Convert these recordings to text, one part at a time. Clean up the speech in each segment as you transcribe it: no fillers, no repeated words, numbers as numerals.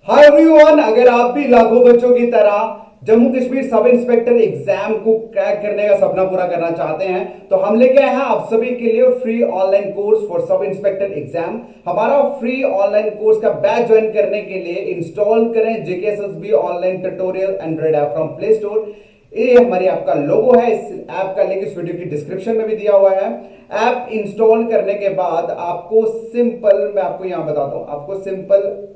Hi everyone, अगर आप भी लाखों बच्चों की तरह Jammu Kashmir sub inspector exam को क्रैक करने का सपना पूरा करना चाहते हैं तो हम लेके आए हैं आप सभी के लिए free online course for sub inspector exam. हमारा फ्री ऑनलाइन कोर्स का बैच ज्वाइन करने के लिए इंस्टॉल करें JKSSB online tutorial Android app from play store. ये हमारी ऐप का लोगो है। इस ऐप का लिंक इस वीडियो की डिस्क्रिप्शन में भी दिया हुआ है। ऐप इंस्टॉल करने के बाद आपको सिंपल, मैं आपको यहां बताता हूं, आपको सिंपल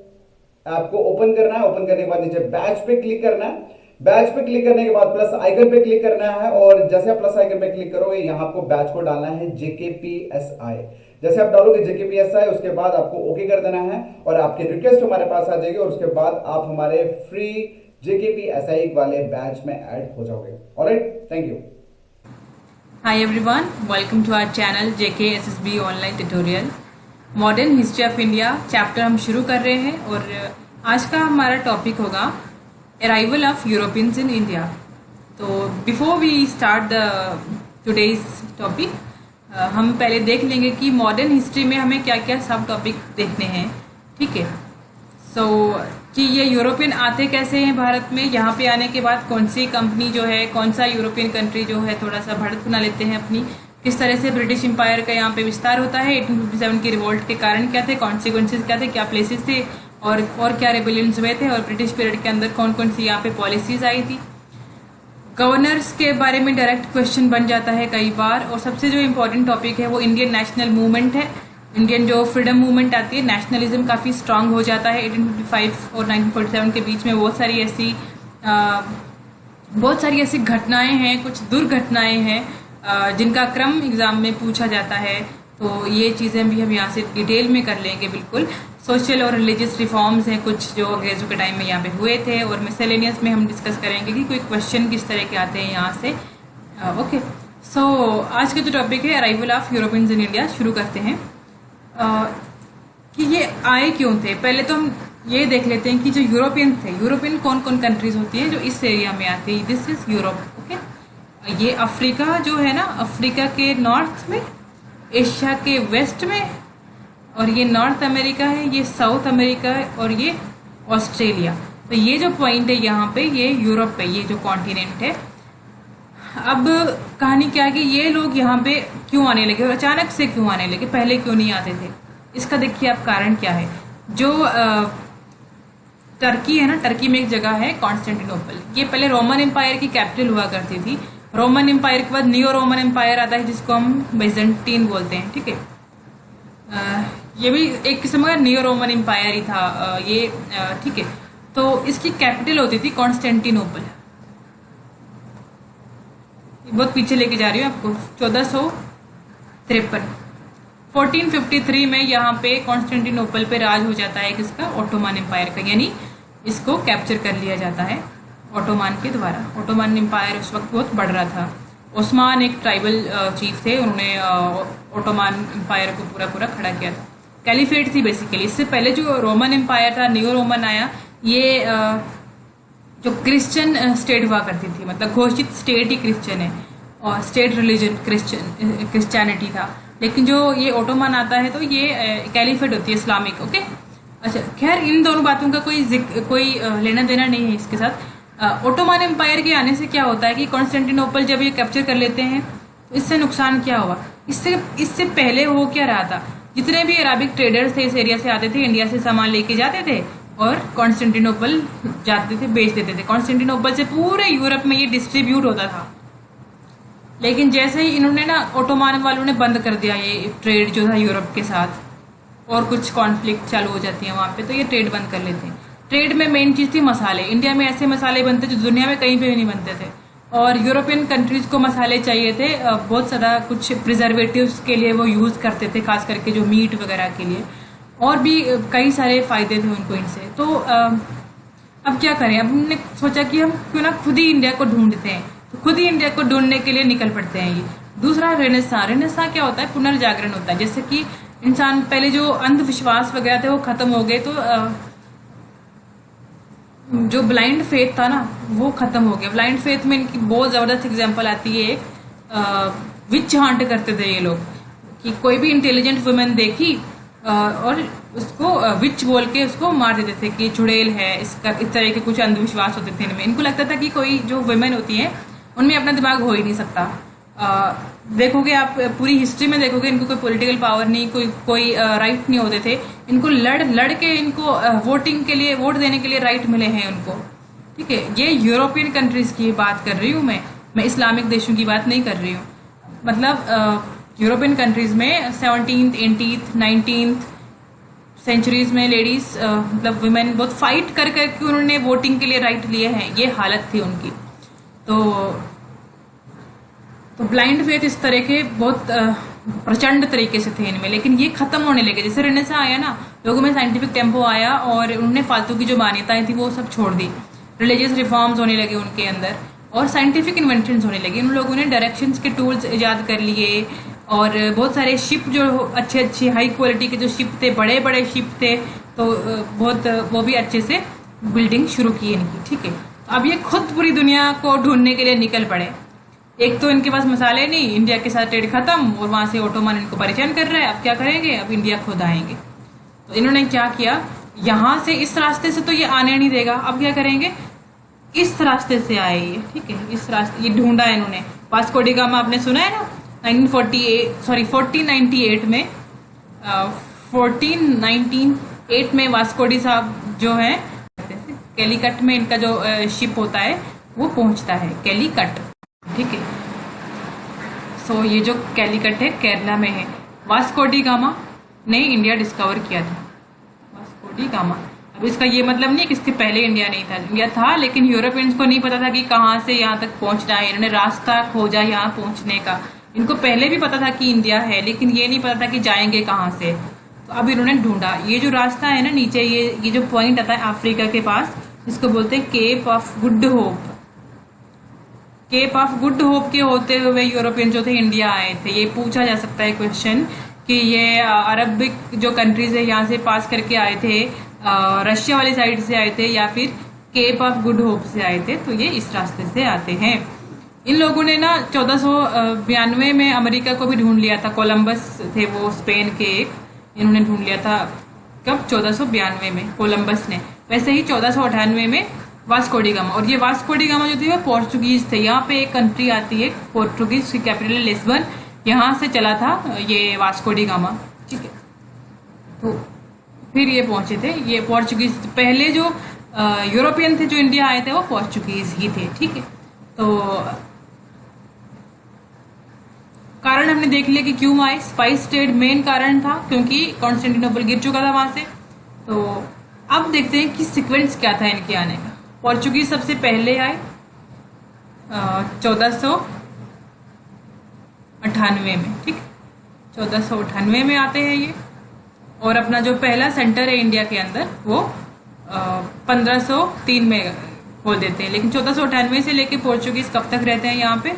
आपको ओपन करना है। ओपन करने के बाद नीचे बैच पे क्लिक करना है। बैच पे क्लिक करने के बाद प्लस आइकन पे क्लिक करना है और जैसे आप प्लस आइकन पे क्लिक करोगे यहां आपको बैच को डालना है जेकेपीएसआई। जैसे आप डालोगे जेकेपीएसआई उसके बाद आपको ओके कर देना है और आपकी रिक्वेस्ट हमारे पास आ जाएगी और उसके बाद आप हमारे फ्री जेकेपीएसआई वाले बैच में ऐड हो जाओगे। Alright, thank you. Hi everyone, welcome to our channel JKSSB online tutorial. Modern history of India chapter हम शुरू कर रहे हैं और आज का हमारा टॉपिक होगा arrival of Europeans in India. तो before we start the today's topic हम पहले देख लेंगे कि मॉडर्न हिस्ट्री में हमें क्या क्या सब टॉपिक देखने हैं। ठीक है, सो कि ये यूरोपियन आते कैसे हैं भारत में, यहाँ पे आने के बाद कौन सी कंपनी जो है, कौन सा यूरोपियन कंट्री जो है थोड़ा सा बढ़त बना लेते हैं अपनी, किस तरह से ब्रिटिश एम्पायर का यहाँ पे विस्तार होता है, 1857 की रिवोल्ट के कारण क्या थे, कॉन्सिक्वेंसेज क्या थे, क्या प्लेसेस थे और क्या रेबेलियंस हुए थे और ब्रिटिश पीरियड के अंदर कौन कौन सी यहाँ पे पॉलिसीज आई थी। गवर्नर्स के बारे में डायरेक्ट क्वेश्चन बन जाता है कई बार। और सबसे जो इम्पोर्टेंट टॉपिक है वो इंडियन नेशनल मूवमेंट है। इंडियन जो फ्रीडम मूवमेंट आती है, नेशनलिज्म काफी स्ट्रांग हो जाता है 1855 और 1947 के बीच में। बहुत सारी ऐसी घटनाएं हैं, कुछ दुर्घटनाएं हैं जिनका क्रम एग्जाम में पूछा जाता है। तो ये चीजें भी हम यहाँ से डिटेल में कर लेंगे बिल्कुल। सोशल और रिलीजियस रिफॉर्म्स हैं कुछ जो अंग्रेजों के टाइम में यहाँ पे हुए थे और मिसलेनियस में हम डिस्कस करेंगे कि कोई क्वेश्चन किस तरह के आते हैं यहाँ से। ओके, सो आज का जो टॉपिक है arrival of Europeans in India, शुरू करते हैं। कि ये आए क्यों थे। पहले तो हम ये देख लेते हैं कि जो यूरोपियन थे, यूरोपियन कौन कौन कंट्रीज होती हैं जो इस एरिया में आती है। This is Europe. ओके, ये अफ्रीका जो है ना, अफ्रीका के नॉर्थ में, एशिया के वेस्ट में, और ये नॉर्थ अमेरिका है, ये साउथ अमेरिका है और ये ऑस्ट्रेलिया। तो ये जो पॉइंट है यहाँ पे, ये यूरोप पे, ये जो कॉन्टिनेंट है। अब कहानी क्या है कि ये लोग यहाँ पे क्यों आने लगे और अचानक से क्यों आने लगे, पहले क्यों नहीं आते थे। इसका देखिए आप कारण क्या है। जो टर्की है ना, टर्की में एक जगह है कॉन्स्टेंटिनोपल। ये पहले रोमन एम्पायर की कैपिटल हुआ करती थी। रोमन एम्पायर के बाद नियो रोमन एम्पायर आता है जिसको हम बाइजेंटीन बोलते हैं। ठीक है, ये भी एक किस्म का नियो रोमन एम्पायर ही था ये। ठीक है, तो इसकी कैपिटल होती थी कॉन्स्टेंटिनोपल। बहुत पीछे लेके जा रही हूँ आपको। 1453 1453 में यहाँ पे कॉन्स्टेंटिनोपल पे राज हो जाता है किसका, ओटोमन एम्पायर का, यानी इसको कैप्चर कर लिया जाता है ओटोमन के द्वारा। ओटोमन एम्पायर उस वक्त बहुत बढ़ रहा था। ओस्मान एक ट्राइबल चीफ थे, उन्होंने ओटोमन एम्पायर को पूरा खड़ा किया था। कैलिफेट थी बेसिकली। इससे पहले जो रोमन एम्पायर था, नियो रोमन आया, ये जो क्रिश्चियन स्टेट हुआ करती थी, मतलब घोषित स्टेट ही क्रिश्चियन है और स्टेट रिलीजन क्रिश्चियनिटी था। लेकिन जो ये ओटोमन आता है तो ये कैलिफेट होती है इस्लामिक। ओके, अच्छा, खैर इन दोनों बातों का कोई लेना देना नहीं है इसके साथ। ओटोमन एम्पायर के आने से क्या होता है कि कॉन्स्टेंटिनोपल जब ये कैप्चर कर लेते हैं तो इससे नुकसान क्या हुआ। इससे पहले हो क्या रहा था, जितने भी अराबिक ट्रेडर्स थे इस एरिया से आते थे, इंडिया से सामान लेके जाते थे और कॉन्स्टेंटिनोपल जाते थे, बेच देते थे। कॉन्स्टेंटिनोपल से पूरे यूरोप में ये डिस्ट्रीब्यूट होता था। लेकिन जैसे ही इन्होंने ना, ओटोमन वालों ने बंद कर दिया ये ट्रेड जो था यूरोप के साथ, और कुछ कॉन्फ्लिक्ट चालू हो जाती है वहां पे, तो ये ट्रेड बंद कर लेते हैं। ट्रेड में मेन चीज थी मसाले। इंडिया में ऐसे मसाले बनते जो दुनिया में कहीं पे भी नहीं बनते थे और यूरोपियन कंट्रीज को मसाले चाहिए थे बहुत ज्यादा। कुछ प्रिजर्वेटिव्स के लिए वो यूज करते थे, खास करके जो मीट वगैरह के लिए, और भी कई सारे फायदे थे उनको इनसे। तो अब क्या करें, अब हमने सोचा कि हम क्यों ना खुद ही इंडिया को ढूंढते हैं। तो खुद ही इंडिया को ढूंढने के लिए निकल पड़ते हैं। ये दूसरा रेनेसां क्या होता है, पुनर्जागरण होता है। जैसे कि इंसान, पहले जो अंधविश्वास वगैरह थे वो खत्म हो गए, तो जो ब्लाइंड फेथ था ना वो खत्म हो गया। ब्लाइंड फेथ में इनकी बहुत जबरदस्त एग्जांपल आती है। एक विच हंट करते थे ये लोग कि कोई भी इंटेलिजेंट वुमेन देखी और उसको विच बोल के उसको मार देते थे कि चुड़ैल है, इसका इस तरह के कुछ अंधविश्वास होते थे इनमें। इनको लगता था कि कोई जो वुमेन होती हैं उनमें अपना दिमाग हो ही नहीं सकता। देखोगे आप पूरी हिस्ट्री में देखोगे, इनको कोई पॉलिटिकल पावर नहीं, कोई राइट नहीं होते थे। इनको लड़ के इनको वोटिंग के लिए, वोट देने के लिए राइट मिले हैं उनको, ठीक है। ये यूरोपियन कंट्रीज की बात कर रही हूँ मैं इस्लामिक देशों की बात नहीं कर रही हूँ। मतलब यूरोपियन कंट्रीज में 17th, 18th, 19th सेंचुरीज में लेडीज मतलब वुमेन बहुत फाइट कर करके उन्होंने वोटिंग के लिए राइट लिए हैं। ये हालत थी उनकी। तो ब्लाइंड फेथ इस तरह के बहुत प्रचंड तरीके से थे इनमें, लेकिन ये खत्म होने लगे जैसे रेनेसा आया ना, लोगों में साइंटिफिक टेम्पो आया और उन्होंने फालतू की जो मान्यताएं थी वो सब छोड़ दी। रिलीजियस रिफॉर्म्स होने लगे उनके अंदर और साइंटिफिक इन्वेंशंस होने लगे। उन लोगों ने डायरेक्शंस के टूल्स ईजाद कर लिए और बहुत सारे शिप जो अच्छे हाई क्वालिटी के जो शिप थे, बड़े बड़े शिप थे, तो बहुत वो भी अच्छे से बिल्डिंग शुरू की इनकी, ठीक है। अब ये खुद पूरी दुनिया को ढूंढने के लिए निकल पड़े। एक तो इनके पास मसाले नहीं, इंडिया के साथ ट्रेड खत्म और वहां से ओटोमन इनको परेशान कर रहा है। अब क्या करेंगे, अब इंडिया खुद आएंगे। तो इन्होंने क्या किया, यहां से इस रास्ते से तो ये आने नहीं देगा, अब क्या करेंगे, इस रास्ते से आए ये, ठीक है। इस रास्ते ये ढूंढा है इन्होंने। वास्को डी गामा आपने सुना है ना, 1498 में 1498 में वास्को डी साहब जो है कैलीकट में इनका जो शिप होता है वो पहुंचता है कैलीकट, ठीक है। सो ये जो कैलीकट है केरला में है। वास्को डी गामा ने इंडिया डिस्कवर किया था, वास्को डी गामा। अब इसका ये मतलब नहीं कि इसके पहले इंडिया नहीं था, इंडिया था, लेकिन यूरोपियंस को नहीं पता था कि कहाँ से यहाँ तक पहुंचना है। इन्होंने रास्ता खोजा यहाँ पहुंचने का। इनको पहले भी पता था कि इंडिया है, लेकिन ये नहीं पता था कि जाएंगे कहाँ से। तो अब इन्होंने ढूंढा। ये जो रास्ता है ना नीचे, ये जो पॉइंट आता है अफ्रीका के पास, इसको बोलते हैं cape of good hope. Cape of good hope के होते हुए यूरोपियन जो थे इंडिया आए थे। ये पूछा जा सकता है क्वेश्चन कि ये अरबिक जो कंट्रीज है यहाँ से पास करके आए थे, रशिया वाली साइड से आए थे, या फिर केप ऑफ गुड होप से आए थे। तो ये इस रास्ते से आते हैं। इन लोगों ने ना 1492 में अमेरिका को भी ढूंढ लिया था। कोलंबस थे वो, स्पेन के एक, इन्होंने ढूंढ लिया था। कब, 1492 में कोलंबस ने। वैसे ही 1498 में वास्को डी गामा। और ये वास्को डी गामा जो थे वो पोर्चुगीज थे। यहाँ पे एक कंट्री आती है पोर्चुगीज की कैपिटल लिस्बन, यहाँ से चला था ये वास्को डी गामा, ठीक है। तो फिर ये पहुंचे थे, ये पोर्चुगीज। पहले जो यूरोपियन थे जो इंडिया आए थे वो पोर्चुगीज ही थे, ठीक है। तो कारण हमने देख लिया कि क्यों आए। स्पाइस ट्रेड मेन कारण था, क्योंकि कॉन्स्टेंटिनोपल गिर चुका था वहां से। तो अब देखते हैं कि सीक्वेंस क्या था इनके आने का। पोर्चुगीज सबसे पहले आए 1498 में, ठीक। 1498 में आते हैं ये, और अपना जो पहला सेंटर है इंडिया के अंदर वो 1503 में खोल देते हैं। लेकिन 1498 से लेके पोर्चुगीज कब तक रहते हैं यहाँ पे,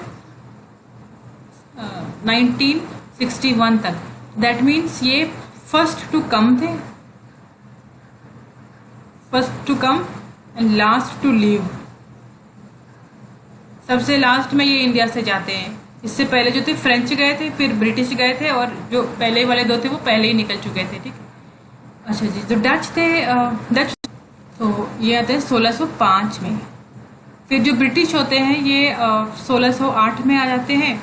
1961 तक। दैट मीन्स ये फर्स्ट टू कम थे, first to come and last to leave. सबसे लास्ट में ये इंडिया से जाते हैं। इससे पहले जो थे फ्रेंच गए थे, फिर ब्रिटिश गए थे, और जो पहले वाले दो थे वो पहले ही निकल चुके थे, ठीक है। अच्छा जी, जो डच थे, डच तो ये आते हैं 1605 में। फिर जो ब्रिटिश होते हैं ये 1608 में आ जाते हैं,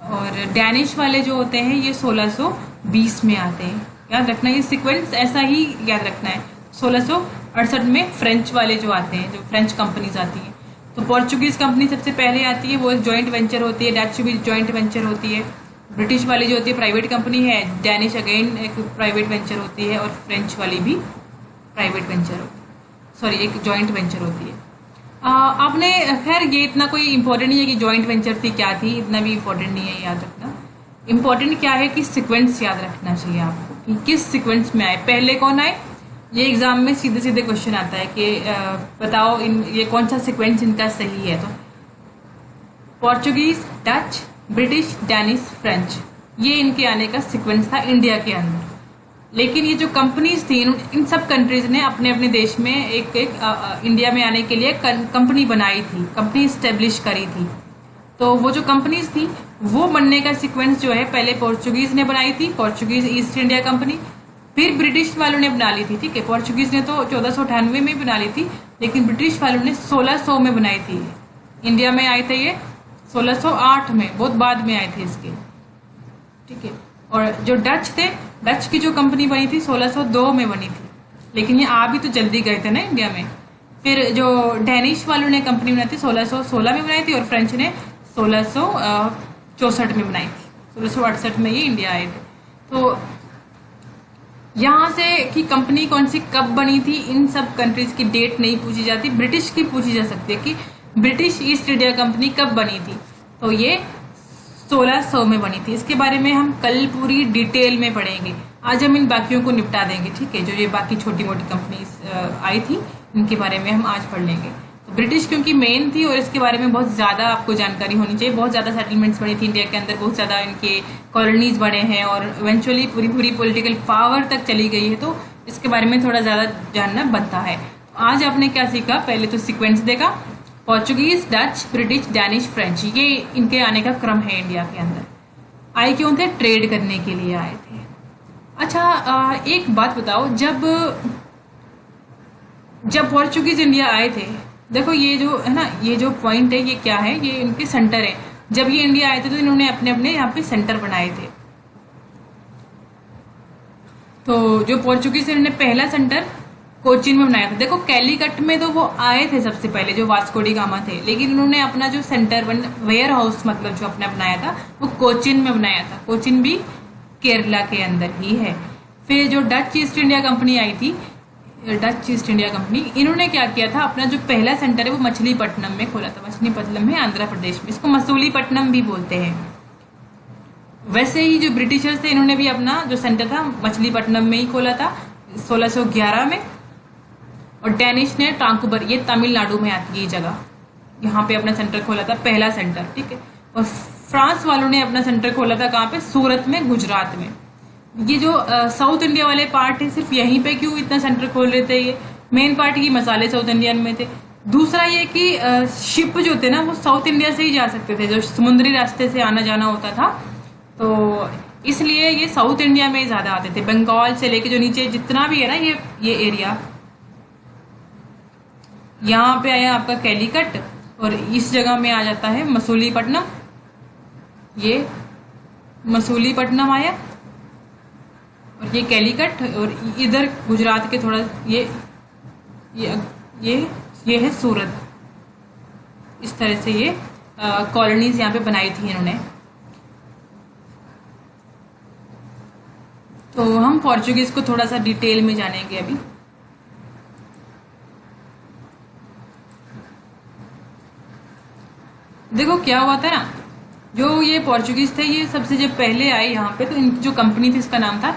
और डैनिश वाले जो होते हैं ये 1620 में आते हैं। याद रखना, ये सीक्वेंस ऐसा ही याद रखना है। 1668 में फ्रेंच वाले जो आते हैं, जो फ्रेंच कंपनीज आती हैं। तो पोर्चुगीज कंपनी सबसे पहले आती है, वो एक जॉइंट वेंचर होती है। डच भी जॉइंट वेंचर होती है। ब्रिटिश वाली जो होती है प्राइवेट कंपनी है। डैनिश अगेन एक प्राइवेट वेंचर होती है, और फ्रेंच वाली भी प्राइवेट वेंचर होती है, सॉरी एक जॉइंट वेंचर होती है। आपने, खैर ये इतना कोई इंपॉर्टेंट नहीं है कि जॉइंट वेंचर थी क्या थी, इतना भी इंपॉर्टेंट नहीं है याद रखना। इंपॉर्टेंट क्या है कि सीक्वेंस याद रखना चाहिए आपको कि किस सीक्वेंस में आए, पहले कौन आए। ये एग्जाम में सीधे सीधे क्वेश्चन आता है कि बताओ ये कौन सा सीक्वेंस इनका सही है। तो Portuguese, Dutch, British, Danish, French, ये इनके आने का सीक्वेंस था इंडिया के अंदर। लेकिन ये जो कंपनीज थी, इन सब कंट्रीज ने अपने अपने देश में एक इंडिया में आने के लिए कंपनी बनाई थी, कंपनी स्टेब्लिश करी थी। तो वो जो कंपनीज थी वो बनने का सीक्वेंस जो है, पहले पोर्चुगीज ने बनाई थी, पोर्चुगीज ईस्ट इंडिया कंपनी। फिर ब्रिटिश वालों ने बना ली थी, ठीक है। पोर्चुगीज ने तो 1498 में बना ली थी, लेकिन ब्रिटिश वालों ने 1600 में बनाई थी। इंडिया में आए थे ये 1608 में, बहुत बाद में आए थे इसके, ठीक है। और जो डच थे, डच की जो कंपनी बनी थी 1602 में बनी थी, लेकिन ये आ भी तो जल्दी गए थे ना इंडिया में। फिर जो डेनिश वालों ने कंपनी बनाई थी 1616 में बनाई थी, और फ्रेंच ने 1664 में बनाई थी। 1668 में ये इंडिया आए थे। तो यहाँ से कि कंपनी कौन सी कब बनी थी, इन सब कंट्रीज की डेट नहीं पूछी जाती, ब्रिटिश की पूछी जा सकती है कि ब्रिटिश ईस्ट इंडिया कंपनी कब बनी थी। तो ये 1600 में बनी थी। इसके बारे में हम कल पूरी डिटेल में पढ़ेंगे। आज हम इन बाकियों को निपटा देंगे, ठीक है। जो ये बाकी छोटी मोटी कंपनीज आई थी, इनके बारे में हम आज पढ़ लेंगे। तो ब्रिटिश क्योंकि मेन थी और इसके बारे में बहुत ज्यादा आपको जानकारी होनी चाहिए। बहुत ज्यादा सेटलमेंट्स बनी थी इंडिया के अंदर, बहुत ज्यादा इनके कॉलोनीज बने हैं और इवेंचुअली पूरी पूरी पॉलिटिकल पावर तक चली गई है, तो इसके बारे में थोड़ा ज्यादा जानना बनता है। तो आज आपने क्या सीखा, पहले तो सीक्वेंस देखा, Portuguese, Dutch, British, Danish, French, ये इनके आने का क्रम है इंडिया के अंदर। आए क्यों थे, ट्रेड करने के लिए आए थे। अच्छा, एक बात बताओ, जब पोर्चुगीज इंडिया आए थे, देखो ये जो है ना, ये जो पॉइंट है ये क्या है, ये इनके सेंटर है। जब ये इंडिया आए थे तो इन्होंने अपने अपने यहाँ पे सेंटर बनाए थे। तो जो पोर्चुगीज इन्होंने पहला सेंटर कोचीन में बनाया था। देखो कैलीकट में तो वो आए थे सबसे पहले, जो वास्को डी गामा थे, लेकिन उन्होंने अपना जो सेंटर वेयर हाउस मतलब जो अपना बनाया था वो कोचीन में बनाया था। कोचीन भी केरला के अंदर ही है। फिर जो डच ईस्ट इंडिया कंपनी आई थी, डच ईस्ट इंडिया कंपनी, इन्होंने क्या किया था, अपना जो पहला सेंटर है वो मछलीपट्टनम में खोला था। मछलीपट्टनम है आंध्र प्रदेश में, इसको मसूलीपट्टनम भी बोलते हैं। वैसे ही जो ब्रिटिशर्स थे, इन्होंने भी अपना जो सेंटर था मछलीपट्टनम में ही खोला था 1611 में। और डेनिश ने ट्रांकुबर, ये तमिलनाडु में आती है ये जगह, यहाँ पे अपना सेंटर खोला था, पहला सेंटर, ठीक है। और फ्रांस वालों ने अपना सेंटर खोला था कहाँ पे, सूरत में, गुजरात में। ये जो साउथ इंडिया वाले पार्ट है, सिर्फ यहीं पे क्यों इतना सेंटर खोल रहे थे, ये मेन पार्ट की मसाले साउथ इंडियन में थे। दूसरा ये कि शिप जो थे ना वो साउथ इंडिया से ही जा सकते थे, जो समुद्री रास्ते से आना जाना होता था, तो इसलिए ये साउथ इंडिया में ही ज्यादा आते थे। बंगाल से लेके जो नीचे जितना भी है ना ये एरिया, यहाँ पे आया आपका कैलीकट, और इस जगह में आ जाता है मसूलीपट्टनम। ये मसूलीपट्टनम आया और ये कैलीकट, और इधर गुजरात के थोड़ा ये है सूरत। इस तरह से ये कॉलोनीज यहाँ पे बनाई थी इन्होंने। तो हम पोर्चुगीज को थोड़ा सा डिटेल में जानेंगे अभी। देखो क्या हुआ था ना, जो ये पोर्चुगीज थे, ये सबसे जब पहले आए यहाँ पे, तो इनकी जो कंपनी थी इसका नाम था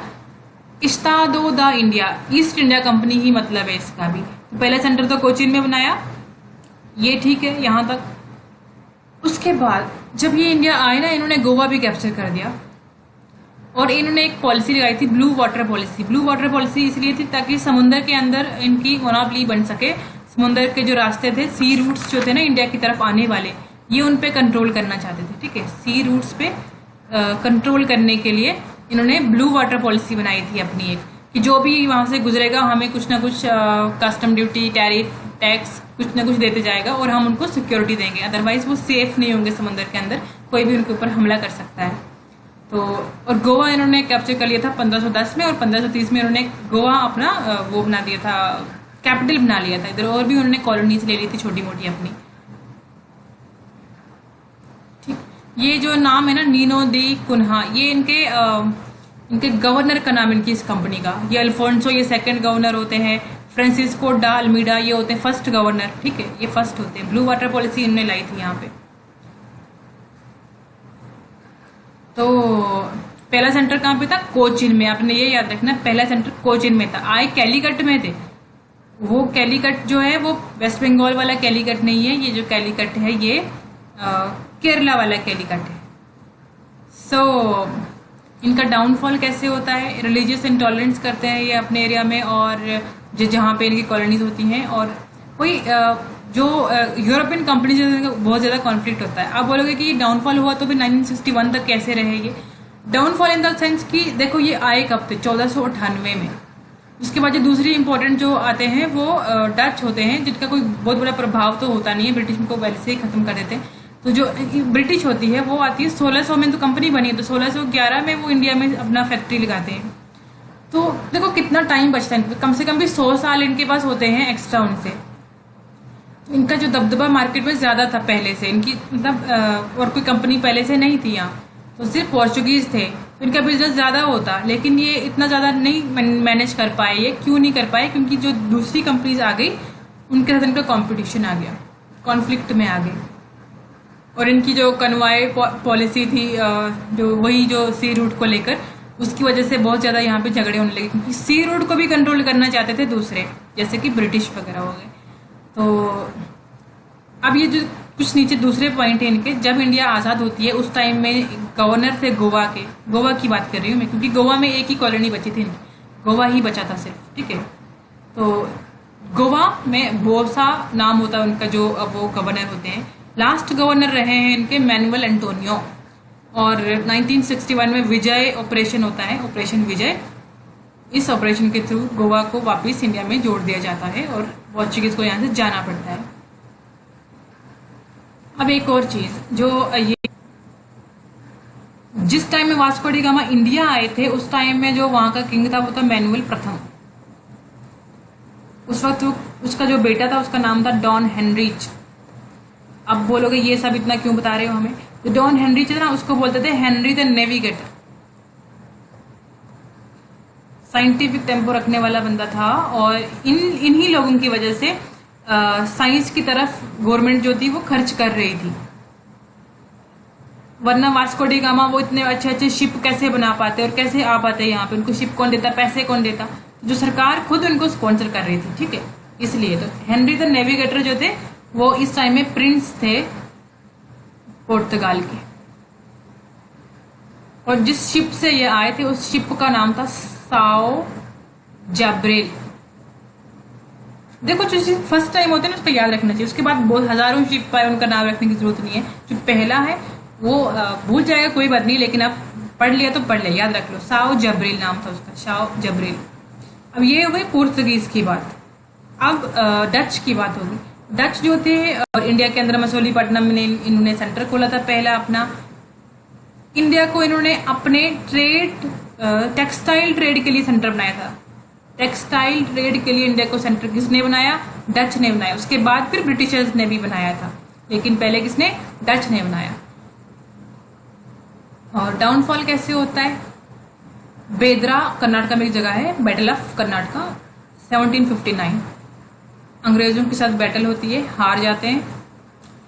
इस्तादो दा इंडिया, ईस्ट इंडिया कंपनी ही मतलब है इसका भी। तो पहला सेंटर तो कोचीन में बनाया, ये ठीक है यहाँ तक। उसके बाद जब ये इंडिया आए ना, इन्होंने गोवा भी कैप्चर कर दिया, और इन्होंने एक पॉलिसी लगाई थी, blue water policy. Blue water policy इसलिए थी ताकि समुद्र के अंदर इनकी मोनोपोली बन सके। समुद्र के जो रास्ते थे, सी रूट्स जो थे ना इंडिया की तरफ आने वाले, ये उन पे कंट्रोल करना चाहते थे, ठीक है। सी रूट्स पे कंट्रोल करने के लिए इन्होंने ब्लू वाटर पॉलिसी बनाई थी अपनी एक, कि जो भी वहां से गुजरेगा हमें कुछ ना कुछ कस्टम ड्यूटी, टैरिफ, टैक्स कुछ ना कुछ देते जाएगा, और हम उनको सिक्योरिटी देंगे, अदरवाइज वो सेफ नहीं होंगे समुद्र के अंदर, कोई भी उनके ऊपर हमला कर सकता है। तो और गोवा इन्होंने कैप्चर कर लिया था 1510 में, और 1530 में इन्होंने गोवा अपना वो बना दिया था, कैपिटल बना लिया था। इधर और भी उन्होंने कॉलोनीज ले ली थी छोटी मोटी अपनी, ठीक। ये जो नाम है ना, नीनो दी कुन्हा, ये इनके गवर्नर का नाम, इनकी इस कंपनी का। ये अल्फोंसो, ये सेकंड गवर्नर होते हैं। फ्रांसिस्को डा अल्मीडा, ये होते हैं फर्स्ट गवर्नर, ठीक है, ये फर्स्ट होते हैं। ब्लू वाटर पॉलिसी इन्होंने लाई थी यहाँ पे। तो पहला सेंटर कहाँ पे था, कोचीन में। आपने ये याद रखना, पहला सेंटर कोचीन में था। आए कैलीकट में थे। वो कैलीकट जो है वो वेस्ट बंगाल वाला कैलीकट नहीं है, ये जो कैलीकट है ये केरला वाला कैलीकट है। सो इनका डाउनफॉल कैसे होता है, रिलीजियस इंटॉलरेंस करते हैं ये अपने एरिया में, और जहाँ पे इनकी कॉलोनीज होती हैं, और कोई जो यूरोपियन कंपनी बहुत ज्यादा कॉन्फ्लिक्ट होता है। आप बोलोगे कि ये डाउनफॉल हुआ तो फिर 1961 तक कैसे रहे ये, डाउनफॉल इन द सेंस कि देखो ये आए कब थे, 1498 में। उसके बाद जो दूसरी इंपॉर्टेंट जो आते हैं वो डच होते हैं, जिनका कोई बहुत बड़ा प्रभाव तो होता नहीं है, ब्रिटिश को वैसे ही खत्म कर देते हैं। तो जो ब्रिटिश होती है वो आती है 1600 में, तो कंपनी बनी है, तो 1611 में वो इंडिया में अपना फैक्ट्री लगाते हैं। तो देखो कितना टाइम बचता है, कम से कम भी 100 साल इनके पास होते हैं एक्स्ट्रा उनसे। तो इनका जो दबदबा मार्केट में ज्यादा था पहले से, इनकी मतलब और कोई कंपनी पहले से नहीं थी यहाँ, तो सिर्फ पोर्चुगीज थे, तो इनका बिजनेस ज्यादा होता, लेकिन ये इतना ज्यादा नहीं मैनेज कर पाए। ये क्यों नहीं कर पाए? क्योंकि जो दूसरी कंपनीज आ गई उनके साथ इनका कॉम्पिटिशन आ गया, कॉन्फ्लिक्ट में आ गई। और इनकी जो कन्वाय पॉलिसी थी, जो वही जो सी रूट को लेकर, उसकी वजह से बहुत ज्यादा यहाँ पे झगड़े होने लगे, क्योंकि सी रूट को भी कंट्रोल करना चाहते थे दूसरे, जैसे कि ब्रिटिश वगैरह हो गए। तो अब ये जो कुछ नीचे दूसरे पॉइंट है इनके, जब इंडिया आजाद होती है उस टाइम में गवर्नर थे गोवा के, गोवा की बात कर रही हूँ मैं, क्योंकि गोवा में एक ही कॉलोनी बची थी, गोवा ही बचा था सिर्फ, ठीक है। तो गोवा में बोसा नाम होता है उनका, जो अब वो गवर्नर होते हैं। लास्ट गवर्नर रहे हैं इनके मैनुअल एंटोनियो, और 1961 में विजय ऑपरेशन होता है, ऑपरेशन विजय। इस ऑपरेशन के थ्रू गोवा को वापस इंडिया में जोड़ दिया जाता है और पोर्चुगीज को यहाँ से जाना पड़ता है। अब एक और चीज, जो ये जिस टाइम में वास्को डी गामा इंडिया आए थे, उस टाइम में जो वहां का किंग था वो था मैनुअल प्रथम। उस वक्त उसका जो बेटा था उसका नाम था डॉन हेनरिच। अब बोलोगे ये सब इतना क्यों बता रहे हो हमें? तो डॉन हेनरिच है ना, उसको बोलते थे Henry the navigator. Scientific tempo रखने वाला बंदा था, और इन्हीं लोगों की वजह से साइंस की तरफ गवर्नमेंट जो थी वो खर्च कर रही थी। वरना वास्को डी गामा वो इतने अच्छे अच्छे शिप कैसे बना पाते और कैसे आ पाते यहाँ पे? उनको शिप कौन देता, पैसे कौन देता? जो सरकार खुद उनको स्पॉन्सर कर रही थी, ठीक है। इसलिए तो हेनरी द नेविगेटर जो थे वो इस टाइम में प्रिंस थे पुर्तगाल के, और जिस शिप से ये आए थे उस शिप का नाम था साओ जाब्रेल। देखो जो फर्स्ट टाइम होते हैं ना उसका याद रखना चाहिए, उसके बाद बहुत हजारों शिप आए, उनका नाम रखने की जरूरत नहीं है। जो पहला है वो भूल जाएगा कोई बात नहीं, लेकिन आप पढ़ लिया तो पढ़ लिया, याद रख लो। साओ जब्रेल नाम था उसका, साओ जब्रेल। अब ये हो गई पुर्तगीज की बात। अब डच की बात होगी। डच जो थे इंडिया के अंदर मसूलीपट्टनम में इन्होंने सेंटर खोला था पहला अपना। इंडिया को इन्होंने अपने ट्रेड टेक्सटाइल ट्रेड के लिए सेंटर बनाया था। टेक्सटाइल ट्रेड के लिए इंडिया को सेंटर किसने बनाया? डच ने बनाया। उसके बाद फिर ब्रिटिशर्स ने भी बनाया था, लेकिन पहले किसने? डच ने बनाया। और डाउनफॉल कैसे होता है? बेदरा कर्नाटका में एक जगह है, बैटल ऑफ कर्नाटका 1759। अंग्रेजों के साथ बैटल होती है, हार जाते हैं,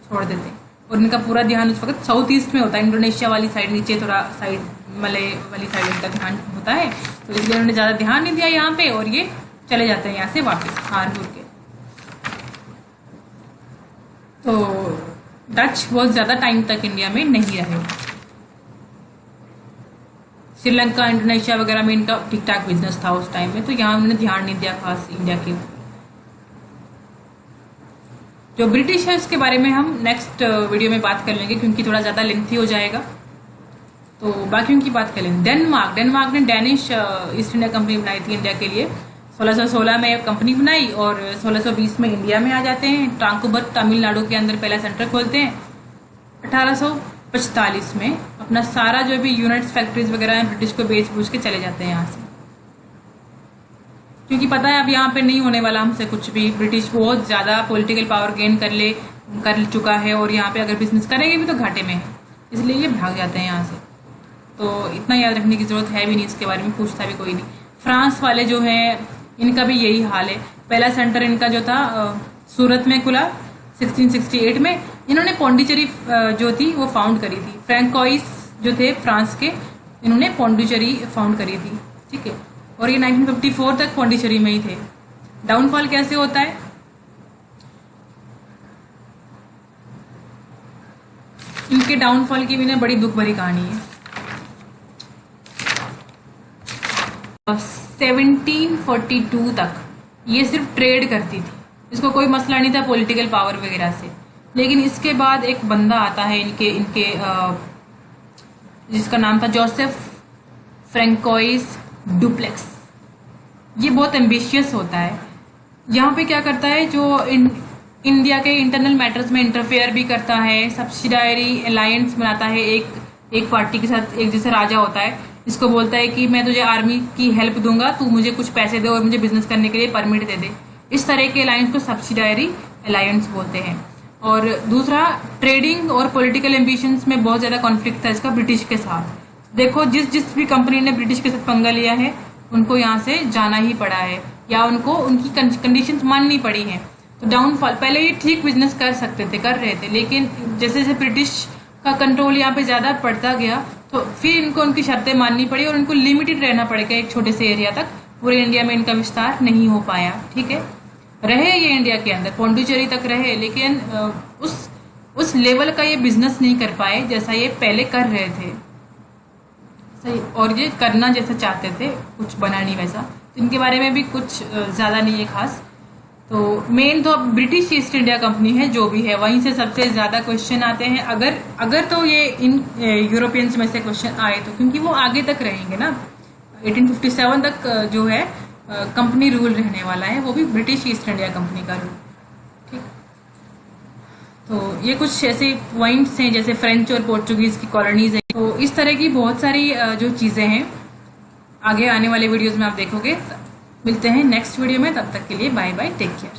छोड़ देते हैं, और इनका पूरा ध्यान उस वक्त साउथ ईस्ट में होता है, इंडोनेशिया वाली साइड, नीचे थोड़ा साइड मलय वाली साइड इनका ध्यान होता है। तो इसलिए उन्होंने ज्यादा ध्यान नहीं दिया यहाँ पे, और ये चले जाते हैं यहाँ से वापस हार हुर के। तो डच बहुत ज्यादा टाइम तक इंडिया में नहीं रहे। श्रीलंका, इंडोनेशिया वगैरह में इनका ठीक ठाक बिजनेस था उस टाइम में, तो यहाँ उन्होंने ध्यान नहीं दिया खास इंडिया के। जो ब्रिटिश है उसके बारे में हम नेक्स्ट वीडियो में बात कर लेंगे, क्योंकि थोड़ा ज्यादा लेंथी हो जाएगा। तो बाकियों की बात कर लेंगे। डेनमार्क ने डैनिश ईस्ट इंडिया कंपनी बनाई थी इंडिया के लिए। 1616 में कंपनी बनाई और 1620 में इंडिया में आ जाते हैं। ट्रांकोबर तमिलनाडु के अंदर पहला सेंटर खोलते हैं। 1845 में अपना सारा जो भी यूनिट्स फैक्ट्रीज वगैरह है ब्रिटिश को बेच बूझ के चले जाते हैं यहाँ से, क्योंकि पता है अब यहाँ पे नहीं होने वाला हमसे कुछ भी। ब्रिटिश बहुत ज्यादा पॉलिटिकल पावर गेन कर चुका है, और यहाँ पे अगर बिजनेस करेंगे भी तो घाटे में है, इसलिए ये भाग जाते हैं यहाँ से। तो इतना याद रखने की जरूरत है भी नहीं, इसके बारे में पूछता भी कोई नहीं। फ्रांस वाले जो हैं इनका भी यही हाल है। पहला सेंटर इनका जो था सूरत में खुला 1668 में। इन्होंने पौंडीचेरी जो थी वो फाउंड करी थी। फ्रैंकोइस जो थे फ्रांस के, इन्होंने पौंडीचेरी फाउंड करी थी, ठीक है। और ये 1954 तक पौंडीचेरी में ही थे। डाउनफॉल कैसे होता है? इनके डाउनफॉल की भी ना बड़ी दुख भरी कहानी है। 1742 तक ये सिर्फ ट्रेड करती थी, इसको कोई मसला नहीं था पॉलिटिकल पावर वगैरह से। लेकिन इसके बाद एक बंदा आता है इनके जिसका नाम था जोसेफ फ्रेंकोइस डुप्लेक्स। ये बहुत एम्बिशियस होता है। यहाँ पे क्या करता है, जो इंडिया के इंटरनल मैटर्स में इंटरफेयर भी करता है, सब्सिडायरी अलायंस बनाता है एक पार्टी के साथ। एक जैसे राजा होता है, इसको बोलता है कि मैं तुझे आर्मी की हेल्प दूंगा, तू मुझे कुछ पैसे दे और मुझे बिजनेस करने के लिए परमिट दे दे। इस तरह के अलायंस को सब्सिडायरी अलायंस बोलते हैं। और दूसरा, ट्रेडिंग और पॉलिटिकल एम्बिशंस में बहुत ज्यादा कॉन्फ्लिक्ट था इसका ब्रिटिश के साथ। देखो, जिस भी कंपनी ने ब्रिटिश के साथ पंगा लिया है उनको यहाँ से जाना ही पड़ा है, या उनको उनकी कंडीशंस माननी पड़ी हैं। तो डाउनफॉल, पहले ये ठीक बिजनेस कर रहे थे, लेकिन जैसे जैसे ब्रिटिश का कंट्रोल यहाँ पे ज्यादा पड़ता गया तो फिर इनको उनकी शर्तें माननी पड़ी और उनको लिमिटेड रहना पड़ेगा एक छोटे से एरिया तक। पूरे इंडिया में इनका विस्तार नहीं हो पाया। ठीक है, रहे ये इंडिया के अंदर, पौंडुचेरी तक रहे, लेकिन उस लेवल का ये बिजनेस नहीं कर पाए जैसा ये पहले कर रहे थे। सही, और ये करना जैसा चाहते थे कुछ बना नहीं वैसा। तो इनके बारे में भी कुछ ज्यादा नहीं है खास। तो मेन तो अब ब्रिटिश ईस्ट इंडिया कंपनी है जो भी है, वहीं से सबसे ज्यादा क्वेश्चन आते हैं। अगर तो ये इन यूरोपियंस में से क्वेश्चन आए तो, क्योंकि वो आगे तक रहेंगे ना, 1857 तक जो है कंपनी रूल रहने वाला है, वो भी ब्रिटिश ईस्ट इंडिया कंपनी का रूल। ठीक, तो ये कुछ ऐसे पॉइंट्स हैं जैसे फ्रेंच और पोर्चुगीज की कॉलोनीज है। तो इस तरह की बहुत सारी जो चीजें हैं आगे आने वाले वीडियोस में आप देखोगे। मिलते हैं नेक्स्ट वीडियो में, तब तक के लिए बाय बाय, टेक केयर।